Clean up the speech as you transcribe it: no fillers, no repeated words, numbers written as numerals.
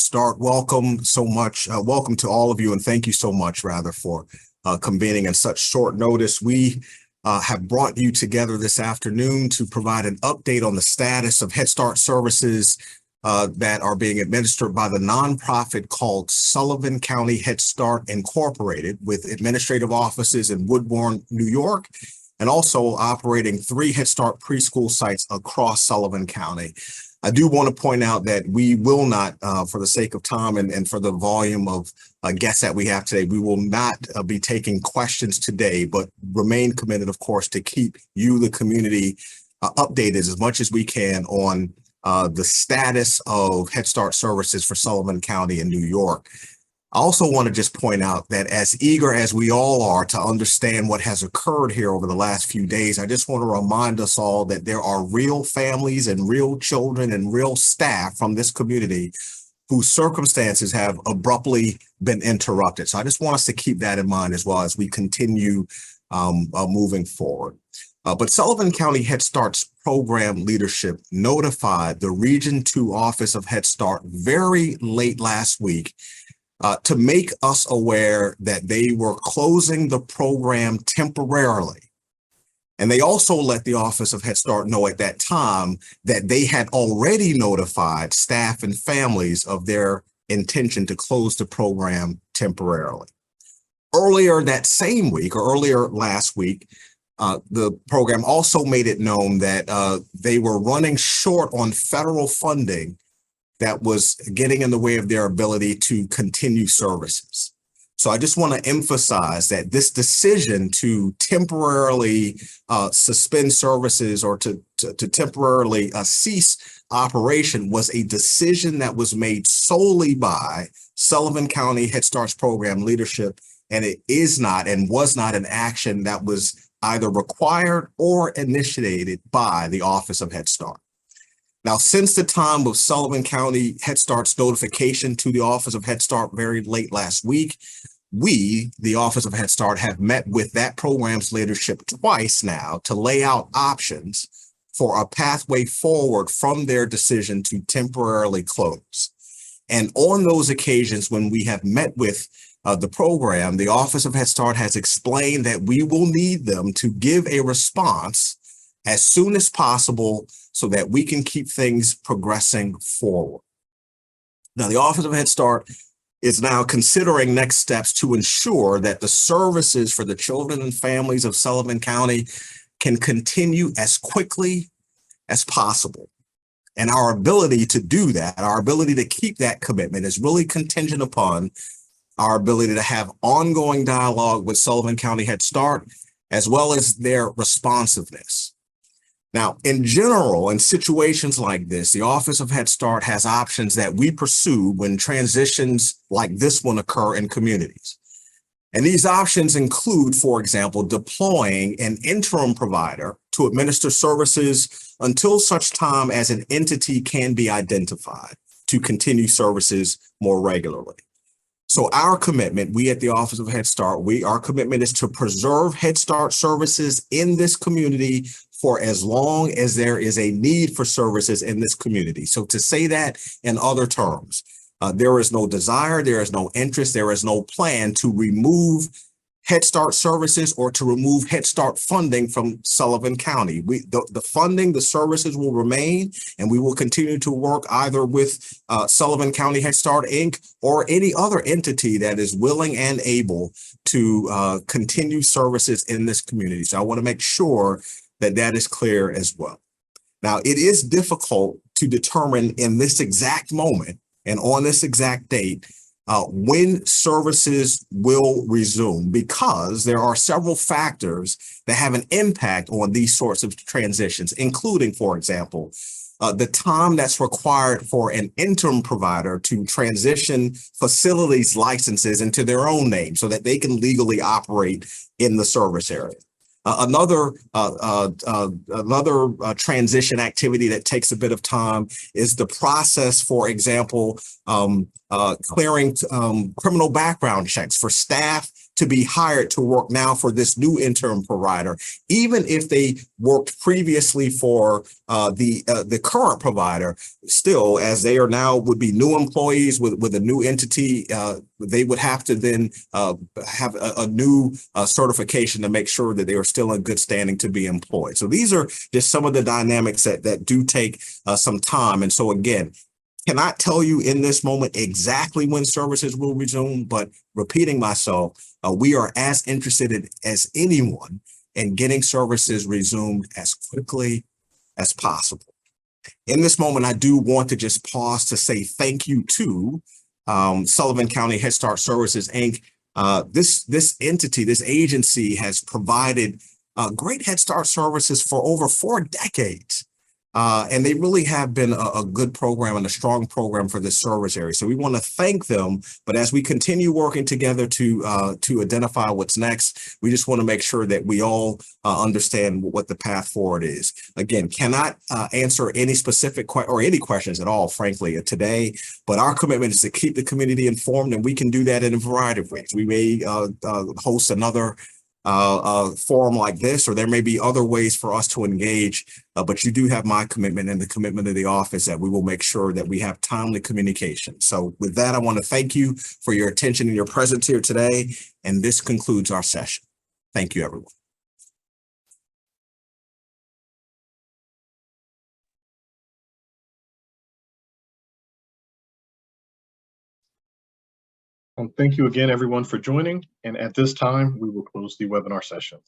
Start. Welcome so much. Welcome to all of you, and thank you so much, rather, for convening in such short notice. We have brought you together this afternoon to provide an update on the status of Head Start services that are being administered by the nonprofit called Sullivan County Head Start Incorporated, with administrative offices in Woodbourne, New York, and also operating 3 Head Start preschool sites across Sullivan County. I do want to point out that we will not, for the sake of time and for the volume of guests that we have today, we will not be taking questions today, but remain committed, of course, to keep you, the community, updated as much as we can on the status of Head Start services for Sullivan County in New York. I also want to just point out that as eager as we all are to understand what has occurred here over the last few days, I just want to remind us all that there are real families and real children and real staff from this community whose circumstances have abruptly been interrupted. So I just want us to keep that in mind as well as we continue moving forward. But Sullivan County Head Start's program leadership notified the Region 2 Office of Head Start very late last week to make us aware that they were closing the program temporarily. And they also let the Office of Head Start know at that time that they had already notified staff and families of their intention to close the program temporarily. Earlier that same week, or earlier last week, the program also made it known that they were running short on federal funding that was getting in the way of their ability to continue services. So I just want to emphasize that this decision to temporarily suspend services or to temporarily cease operation was a decision that was made solely by Sullivan County Head Start's program leadership, and it is not and was not an action that was either required or initiated by the Office of Head Start. Now, since the time of Sullivan County Head Start's notification to the Office of Head Start very late last week, we, the Office of Head Start, have met with that program's leadership twice now to lay out options for a pathway forward from their decision to temporarily close. And on those occasions when we have met with the program, the Office of Head Start has explained that we will need them to give a response as soon as possible so that we can keep things progressing forward. Now, the Office of Head Start is now considering next steps to ensure that the services for the children and families of Sullivan County can continue as quickly as possible. And our ability to do that, our ability to keep that commitment, is really contingent upon our ability to have ongoing dialogue with Sullivan County Head Start, as well as their responsiveness. Now, in general, in situations like this, the Office of Head Start has options that we pursue when transitions like this one occur in communities. And these options include, for example, deploying an interim provider to administer services until such time as an entity can be identified to continue services more regularly. So our commitment, we at the Office of Head Start, our commitment is to preserve Head Start services in this community for as long as there is a need for services in this community. So to say that in other terms, there is no desire, there is no interest, there is no plan to remove Head Start services or to remove Head Start funding from Sullivan County. The funding, the services will remain, and we will continue to work either with Sullivan County Head Start, Inc. or any other entity that is willing and able to continue services in this community. So I want to make sure that that is clear as well. Now, it is difficult to determine in this exact moment and on this exact date when services will resume, because there are several factors that have an impact on these sorts of transitions, including, for example, the time that's required for an interim provider to transition facilities licenses into their own name so that they can legally operate in the service area. Another transition activity that takes a bit of time is the process, for example, clearing criminal background checks for staff to be hired to work now for this new interim provider, even if they worked previously for the current provider, still, as they are now would be new employees with a new entity, they would have to then have a new certification to make sure that they are still in good standing to be employed. So these are just some of the dynamics that do take some time. And so again, cannot tell you in this moment exactly when services will resume, but repeating myself, we are as interested as anyone in getting services resumed as quickly as possible. In this moment, I do want to just pause to say thank you to Sullivan County Head Start Services, Inc. This entity, this agency has provided great Head Start services for over 4 decades. And they really have been a good program and a strong program for this service area. So we want to thank them. But as we continue working together to identify what's next, we just want to make sure that we all understand what the path forward is. Again, cannot answer any specific or any questions at all, frankly, today. But our commitment is to keep the community informed, and we can do that in a variety of ways. We may host another forum like this, or there may be other ways for us to engage, but you do have my commitment and the commitment of the office that we will make sure that we have timely communication. So with that, I want to thank you for your attention and your presence here today, and this concludes our session. Thank you, everyone. Thank you again, everyone, for joining. And at this time, we will close the webinar session.